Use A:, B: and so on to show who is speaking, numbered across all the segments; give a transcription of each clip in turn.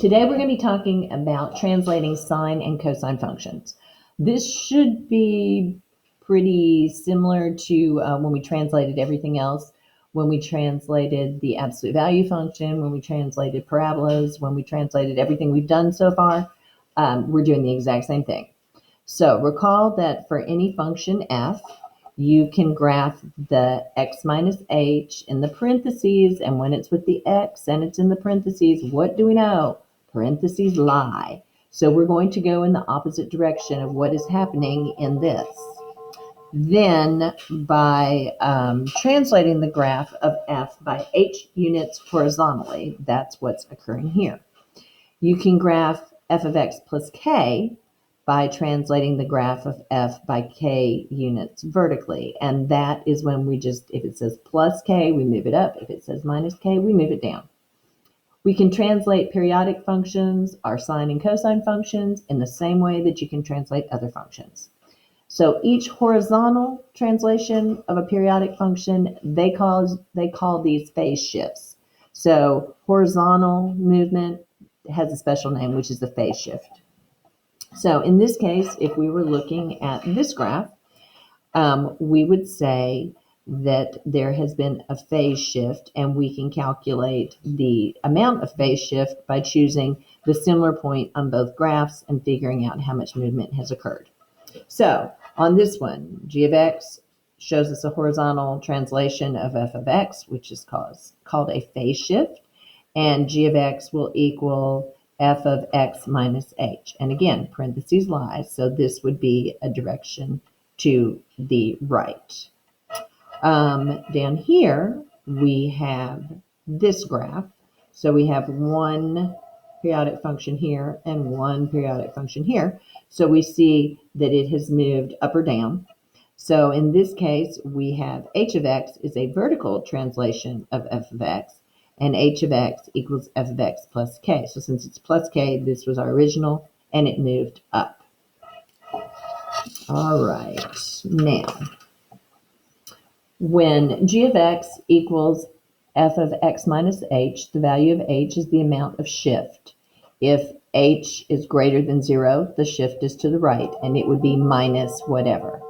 A: Today we're going to be talking about translating sine and cosine functions. This should be pretty similar to when we translated everything else, when we translated the absolute value function, when we translated parabolas, when we translated everything we've done so far. We're doing the exact same thing. So recall that for any function f, you can graph the x minus h in the parentheses, and when it's with the x and it's in the parentheses, what do we know? Parentheses lie. So we're going to go in the opposite direction of what is happening in this. Then by translating the graph of f by h units horizontally, that's what's occurring here. You can graph f of x plus k by translating the graph of f by k units vertically. And that is when we just, if it says plus k, we move it up. If it says minus k, we move it down. We can translate periodic functions, our sine and cosine functions, in the same way that you can translate other functions. So each horizontal translation of a periodic function, they call these phase shifts. So horizontal movement has a special name, which is the phase shift. So in this case, if we were looking at this graph, we would say that there has been a phase shift, and we can calculate the amount of phase shift by choosing the similar point on both graphs and figuring out how much movement has occurred. So on this one, g of x shows us a horizontal translation of f of x, which is called a phase shift, and g of x will equal f of x minus h. And again, parentheses lie, so this would be a direction to the right. Down here, we have this graph. So we have one periodic function here and one periodic function here. So we see that it has moved up or down. So in this case, we have h of x is a vertical translation of f of x, and h of x equals f of x plus k. So since it's plus k, this was our original, and it moved up. All right, now, when g of x equals f of x minus h, the value of h is the amount of shift. If h is greater than 0, the shift is to the right, and it would be minus whatever.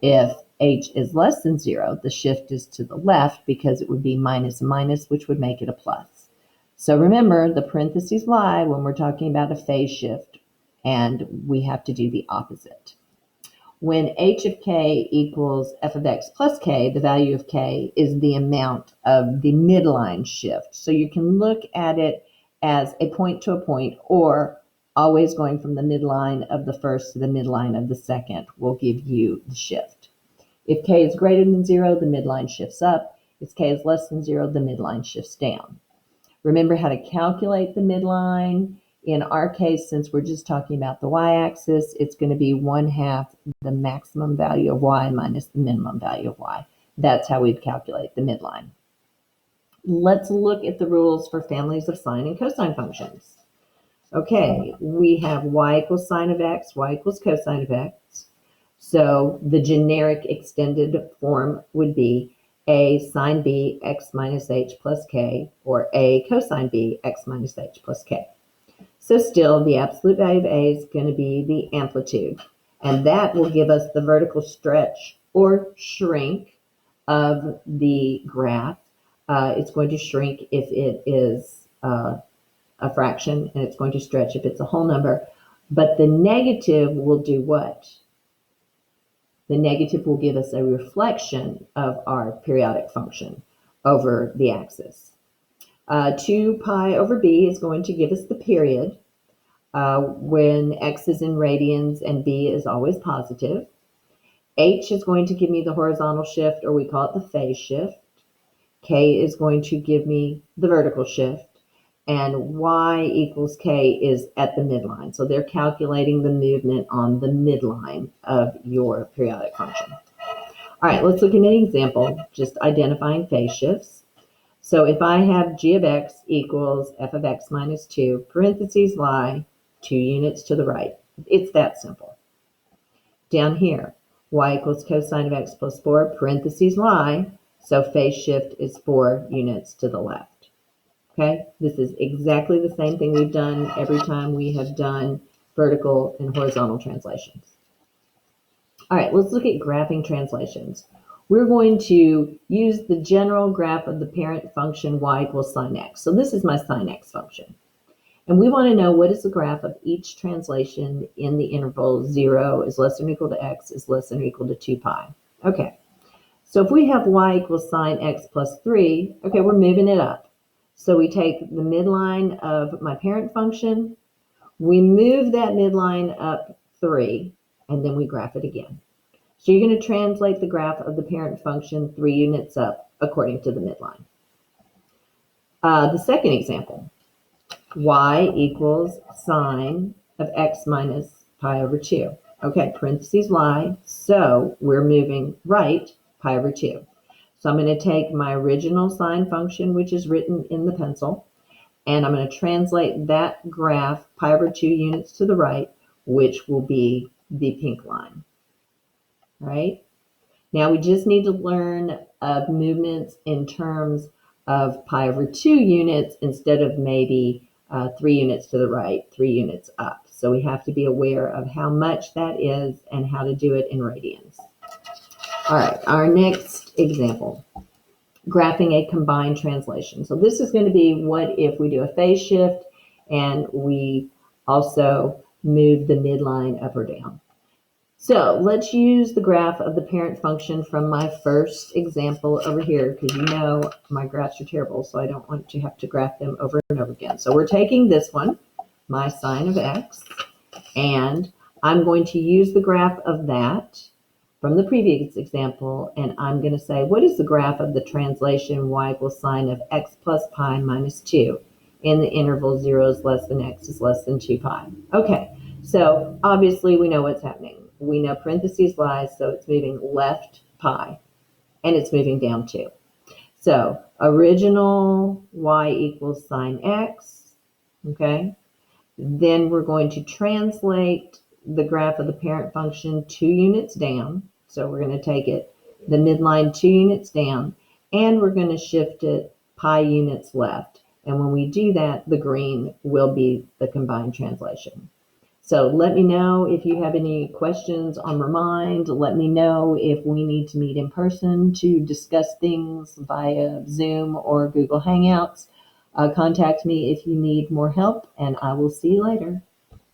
A: If h is less than 0, the shift is to the left because it would be minus minus, which would make it a plus. So remember, the parentheses lie when we're talking about a phase shift, and we have to do the opposite. When h of k equals f of x plus k, the value of k is the amount of the midline shift. So you can look at it as a point to a point, or always going from the midline of the first to the midline of the second will give you the shift. If k is greater than 0, the midline shifts up. If k is less than 0, the midline shifts down. Remember how to calculate the midline. In our case, since we're just talking about the y-axis, it's going to be 1/2 the maximum value of y minus the minimum value of y. That's how we'd calculate the midline. Let's look at the rules for families of sine and cosine functions. Okay, we have y equals sine of x, y equals cosine of x. So the generic extended form would be a sine b x minus h plus k, or a cosine b x minus h plus k. So still, the absolute value of a is going to be the amplitude, and that will give us the vertical stretch or shrink of the graph. It's going to shrink if it is a fraction, and it's going to stretch if it's a whole number. But the negative will do what? The negative will give us a reflection of our periodic function over the axis. 2 pi over b is going to give us the period when x is in radians and b is always positive. H is going to give me the horizontal shift, or we call it the phase shift. K is going to give me the vertical shift. And y equals k is at the midline. So they're calculating the movement on the midline of your periodic function. All right, let's look at an example, just identifying phase shifts. So if I have g of x equals f of x minus 2, parentheses lie, 2 units to the right. It's that simple. Down here, y equals cosine of x plus 4, parentheses lie, so phase shift is 4 units to the left. Okay, this is exactly the same thing we've done every time we have done vertical and horizontal translations. All right, let's look at graphing translations. We're going to use the general graph of the parent function y equals sine x. So this is my sine x function. And we want to know what is the graph of each translation in the interval 0 is less than or equal to x is less than or equal to 2 pi. Okay, so if we have y equals sine x plus 3, okay, we're moving it up. So we take the midline of my parent function, we move that midline up 3, and then we graph it again. So you're going to translate the graph of the parent function 3 units up according to the midline. The second example, y equals sine of x minus pi over 2. Okay, parentheses y, so we're moving right pi over 2. So I'm going to take my original sine function, which is written in the pencil, and I'm going to translate that graph pi over 2 units to the right, which will be the pink line. Right? Now we just need to learn of movements in terms of pi over 2 units instead of maybe 3 units to the right, 3 units up. So we have to be aware of how much that is and how to do it in radians. All right, our next example, graphing a combined translation. So this is going to be what if we do a phase shift and we also move the midline up or down. So let's use the graph of the parent function from my first example over here, because you know my graphs are terrible, so I don't want to have to graph them over and over again. So we're taking this one, my sine of x, and I'm going to use the graph of that from the previous example, and I'm going to say, what is the graph of the translation y equals sine of x plus pi minus 2 in the interval 0 is less than x is less than 2 pi? Okay, so obviously we know what's happening. We know parentheses lies, so it's moving left pi, and it's moving down 2. So original y equals sine x, okay? Then we're going to translate the graph of the parent function 2 units down. So we're going to take it, the midline 2 units down, and we're going to shift it pi units left. And when we do that, the green will be the combined translation. So let me know if you have any questions on your mind. Let me know if we need to meet in person to discuss things via Zoom or Google Hangouts. Contact me if you need more help, and I will see you later.